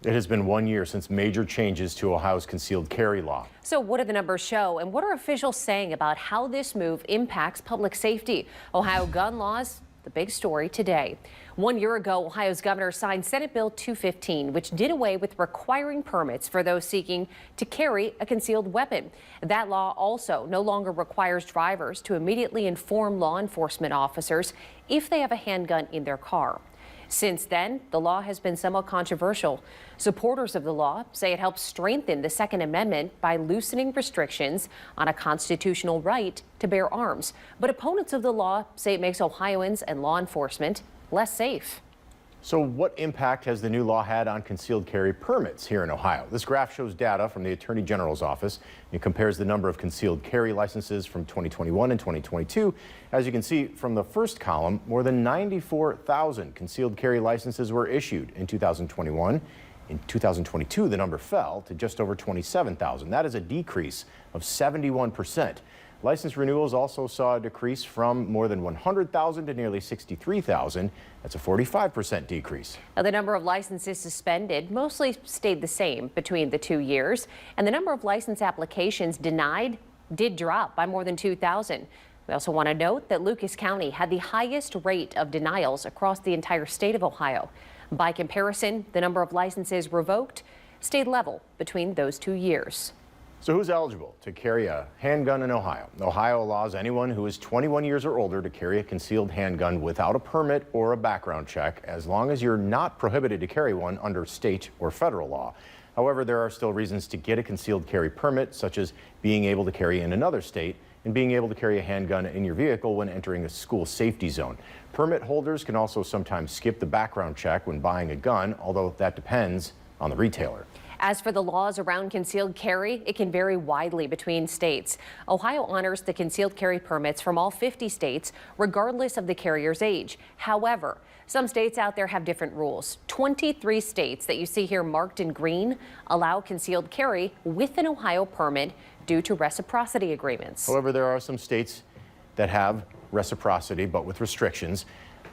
It has been 1 year since major changes to Ohio's concealed carry law. So what do the numbers show, and what are officials saying about how this move impacts public safety? Ohio gun laws, the big story today. 1 year ago, Ohio's governor signed Senate Bill 215, which did away with requiring permits for those seeking to carry a concealed weapon. That law also no longer requires drivers to immediately inform law enforcement officers if they have a handgun in their car. Since then, the law has been somewhat controversial. Supporters of the law say it helps strengthen the Second Amendment by loosening restrictions on a constitutional right to bear arms. But opponents of the law say it makes Ohioans and law enforcement less safe. So what impact has the new law had on concealed carry permits here in Ohio? This graph shows data from the Attorney General's office. It compares the number of concealed carry licenses from 2021 and 2022. As you can see from the first column, more than 94,000 concealed carry licenses were issued in 2021. In 2022, the number fell to just over 27,000. That is a decrease of 71%. License renewals also saw a decrease from more than 100,000 to nearly 63,000. That's a 45% decrease. Now, the number of licenses suspended mostly stayed the same between the 2 years, and the number of license applications denied did drop by more than 2,000. We also want to note that Lucas County had the highest rate of denials across the entire state of Ohio. By comparison, the number of licenses revoked stayed level between those 2 years. So who's eligible to carry a handgun in Ohio? Ohio allows anyone who is 21 years or older to carry a concealed handgun without a permit or a background check, as long as you're not prohibited to carry one under state or federal law. However, there are still reasons to get a concealed carry permit, such as being able to carry in another state and being able to carry a handgun in your vehicle when entering a school safety zone. Permit holders can also sometimes skip the background check when buying a gun, although that depends on the retailer. As for the laws around concealed carry, it can vary widely between states. Ohio honors the concealed carry permits from all 50 states, regardless of the carrier's age. However, some states out there have different rules. 23 states that you see here marked in green allow concealed carry with an Ohio permit due to reciprocity agreements. However, there are some states that have reciprocity, but with restrictions.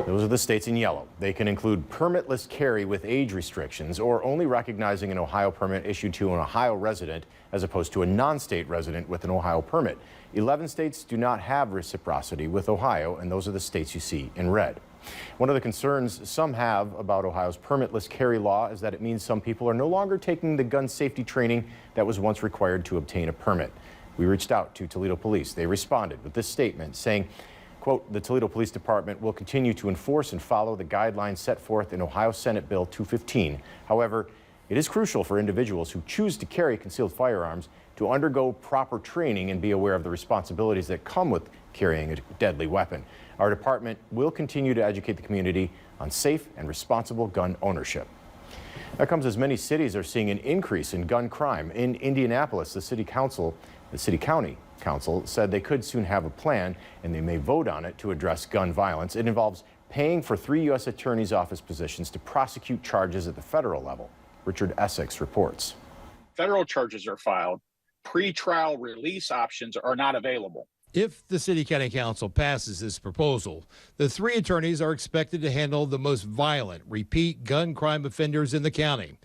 Those are the states in yellow. They can include permitless carry with age restrictions or only recognizing an Ohio permit issued to an Ohio resident as opposed to a non-state resident with an Ohio permit. 11 states do not have reciprocity with Ohio, and those are the states you see in red. One of the concerns some have about Ohio's permitless carry law is that it means some people are no longer taking the gun safety training that was once required to obtain a permit. We reached out to Toledo Police. They responded with this statement saying, quote, the Toledo Police Department will continue to enforce and follow the guidelines set forth in Ohio Senate Bill 215. However, it is crucial for individuals who choose to carry concealed firearms to undergo proper training and be aware of the responsibilities that come with carrying a deadly weapon. Our department will continue to educate the community on safe and responsible gun ownership. That comes as many cities are seeing an increase in gun crime. In Indianapolis, the city county council said they could soon have a plan, and they may vote on it to address gun violence. It involves paying for 3 U.S. Attorney's Office positions to prosecute charges at the federal level. Richard Essex reports. Federal charges are filed. Pre-trial release options are not available. If the City County Council passes this proposal, the 3 attorneys are expected to handle the most violent repeat gun crime offenders in the county.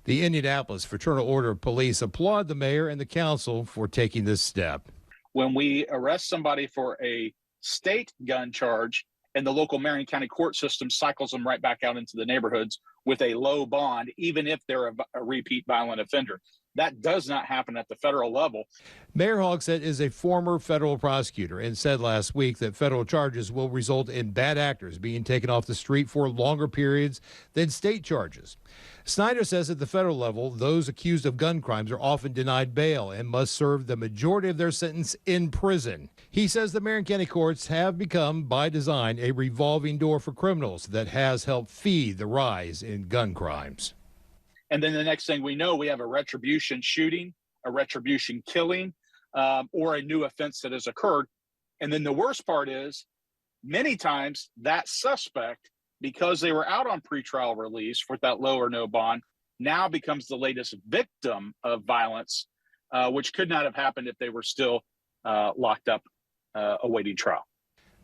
The Indianapolis Fraternal Order of Police applaud the mayor and the council for taking this step. When we arrest somebody for a state gun charge and the local Marion County court system cycles them right back out into the neighborhoods with a low bond, even if they're a repeat violent offender. That does not happen at the federal level. Mayor Hogsett is a former federal prosecutor and said last week that federal charges will result in bad actors being taken off the street for longer periods than state charges. Snyder says at the federal level, those accused of gun crimes are often denied bail and must serve the majority of their sentence in prison. He says the Marion County courts have become, by design, a revolving door for criminals that has helped feed the rise in gun crimes. And then the next thing we know, we have a retribution shooting, a retribution killing, or a new offense that has occurred. And then the worst part is, many times that suspect, because they were out on pretrial release with that low or no bond, now becomes the latest victim of violence, which could not have happened if they were still locked up awaiting trial.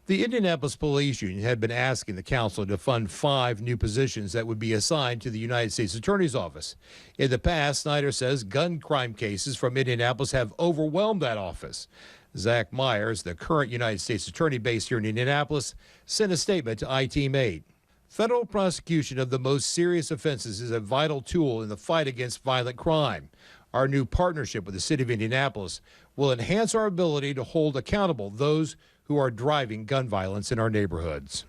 The Indianapolis Police Union had been asking the council to fund 5 new positions that would be assigned to the United States Attorney's Office. In the past, Snyder says gun crime cases from Indianapolis have overwhelmed that office. Zach Myers, the current United States Attorney based here in Indianapolis, sent a statement to iTeam8. Federal prosecution of the most serious offenses is a vital tool in the fight against violent crime. Our new partnership with the city of Indianapolis will enhance our ability to hold accountable those who are driving gun violence in our neighborhoods.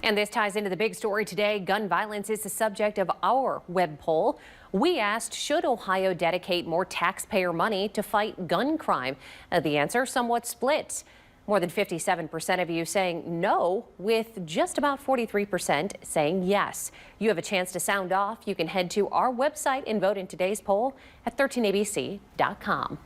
And this ties into the big story today. Gun violence is the subject of our web poll. We asked, should Ohio dedicate more taxpayer money to fight gun crime? The answer, somewhat split. More than 57% of you saying no, with just about 43% saying yes. You have a chance to sound off. You can head to our website and vote in today's poll at 13abc.com.